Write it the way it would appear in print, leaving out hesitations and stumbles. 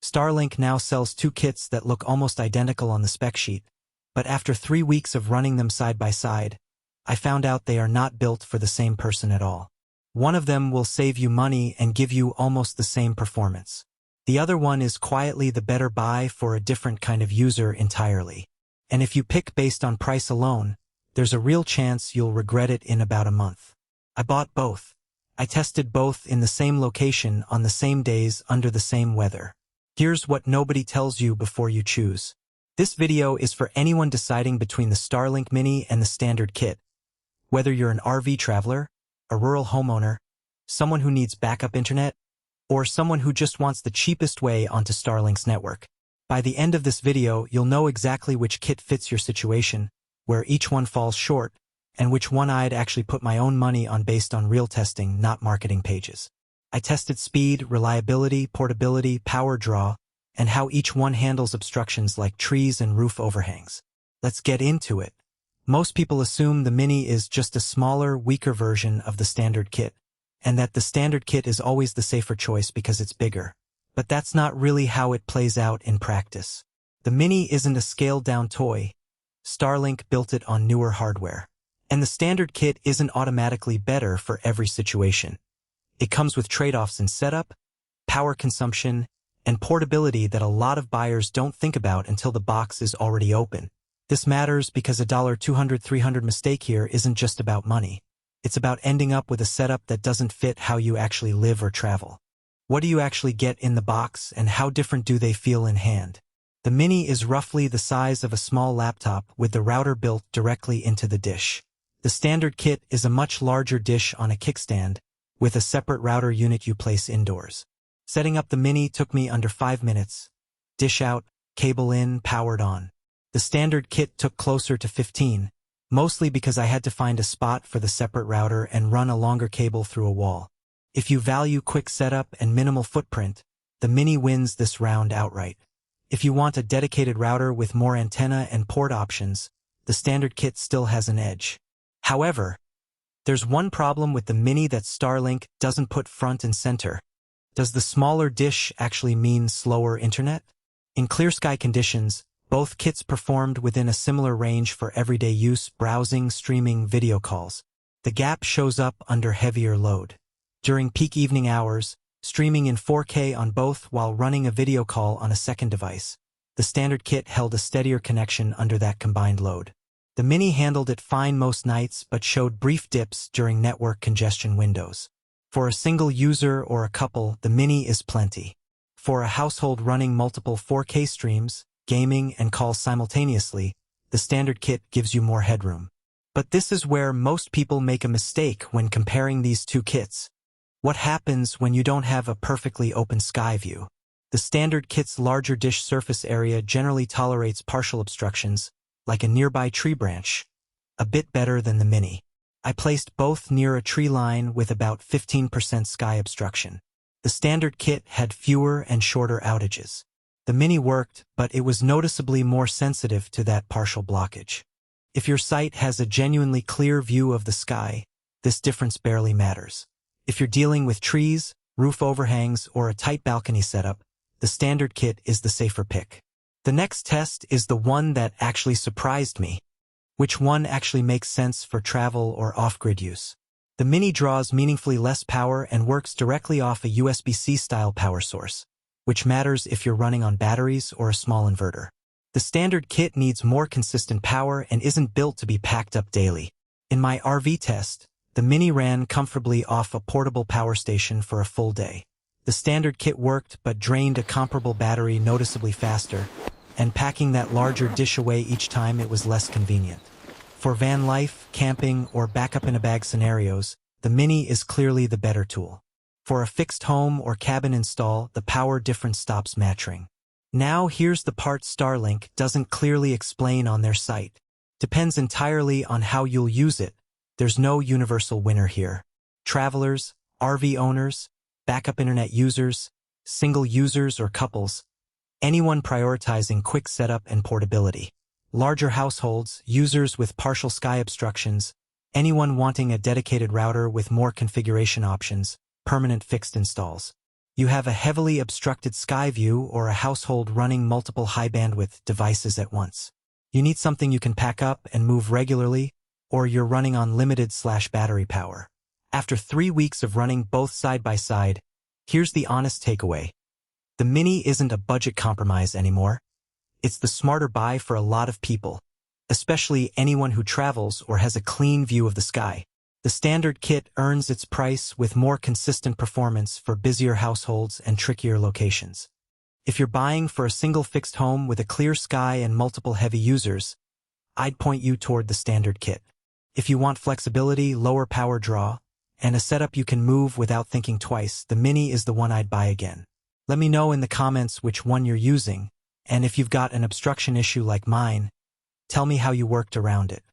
Starlink now sells two kits that look almost identical on the spec sheet, but after 3 weeks of running them side by side, I found out they are not built for the same person at all. One of them will save you money and give you almost the same performance. The other one is quietly the better buy for a different kind of user entirely. And if you pick based on price alone, there's a real chance you'll regret it in about a month. I bought both. I tested both in the same location on the same days under the same weather. Here's what nobody tells you before you choose. This video is for anyone deciding between the Starlink Mini and the standard kit. Whether you're an RV traveler, a rural homeowner, someone who needs backup internet, or someone who just wants the cheapest way onto Starlink's network. By the end of this video, you'll know exactly which kit fits your situation, where each one falls short, and which one I'd actually put my own money on based on real testing, not marketing pages. I tested speed, reliability, portability, power draw, and how each one handles obstructions like trees and roof overhangs. Let's get into it. Most people assume the Mini is just a smaller, weaker version of the standard kit, and that the standard kit is always the safer choice because it's bigger. But that's not really how it plays out in practice. The Mini isn't a scaled-down toy. Starlink built it on newer hardware. And the standard kit isn't automatically better for every situation. It comes with trade-offs in setup, power consumption, and portability that a lot of buyers don't think about until the box is already open. This matters because a $200-300 mistake here isn't just about money. It's about ending up with a setup that doesn't fit how you actually live or travel. What do you actually get in the box, and how different do they feel in hand? The Mini is roughly the size of a small laptop with the router built directly into the dish. The standard kit is a much larger dish on a kickstand, with a separate router unit you place indoors. Setting up the Mini took me under 5 minutes. Dish out, cable in, powered on. The standard kit took closer to 15, mostly because I had to find a spot for the separate router and run a longer cable through a wall. If you value quick setup and minimal footprint, the Mini wins this round outright. If you want a dedicated router with more antenna and port options, the standard kit still has an edge. However, there's one problem with the Mini that Starlink doesn't put front and center. Does the smaller dish actually mean slower internet? In clear sky conditions, both kits performed within a similar range for everyday use, browsing, streaming, video calls. The gap shows up under heavier load. During peak evening hours, streaming in 4K on both while running a video call on a second device, the standard kit held a steadier connection under that combined load. The Mini handled it fine most nights but showed brief dips during network congestion windows. For a single user or a couple, the Mini is plenty. For a household running multiple 4K streams, gaming, and calls simultaneously, the standard kit gives you more headroom. But this is where most people make a mistake when comparing these two kits. What happens when you don't have a perfectly open sky view? The standard kit's larger dish surface area generally tolerates partial obstructions, like a nearby tree branch, a bit better than the Mini. I placed both near a tree line with about 15% sky obstruction. The standard kit had fewer and shorter outages. The Mini worked, but it was noticeably more sensitive to that partial blockage. If your site has a genuinely clear view of the sky, this difference barely matters. If you're dealing with trees, roof overhangs, or a tight balcony setup, the standard kit is the safer pick. The next test is the one that actually surprised me. Which one actually makes sense for travel or off-grid use? The Mini draws meaningfully less power and works directly off a USB-C style power source, which matters if you're running on batteries or a small inverter. The standard kit needs more consistent power and isn't built to be packed up daily. In my RV test, the Mini ran comfortably off a portable power station for a full day. The standard kit worked but drained a comparable battery noticeably faster, and packing that larger dish away each time it was less convenient. For van life, camping, or backup-in-a-bag scenarios, the Mini is clearly the better tool. For a fixed home or cabin install, the power difference stops matching. Now here's the part Starlink doesn't clearly explain on their site. Depends entirely on how you'll use it. There's no universal winner here. Travelers, RV owners, backup internet users, single users or couples, anyone prioritizing quick setup and portability. Larger households, users with partial sky obstructions, anyone wanting a dedicated router with more configuration options, permanent fixed installs. You have a heavily obstructed sky view or a household running multiple high-bandwidth devices at once. You need something you can pack up and move regularly, or you're running on limited/battery power. After 3 weeks of running both side by side, here's the honest takeaway. The Mini isn't a budget compromise anymore. It's the smarter buy for a lot of people, especially anyone who travels or has a clean view of the sky. The standard kit earns its price with more consistent performance for busier households and trickier locations. If you're buying for a single fixed home with a clear sky and multiple heavy users, I'd point you toward the standard kit. If you want flexibility, lower power draw, and a setup you can move without thinking twice, the Mini is the one I'd buy again. Let me know in the comments which one you're using, and if you've got an obstruction issue like mine, tell me how you worked around it.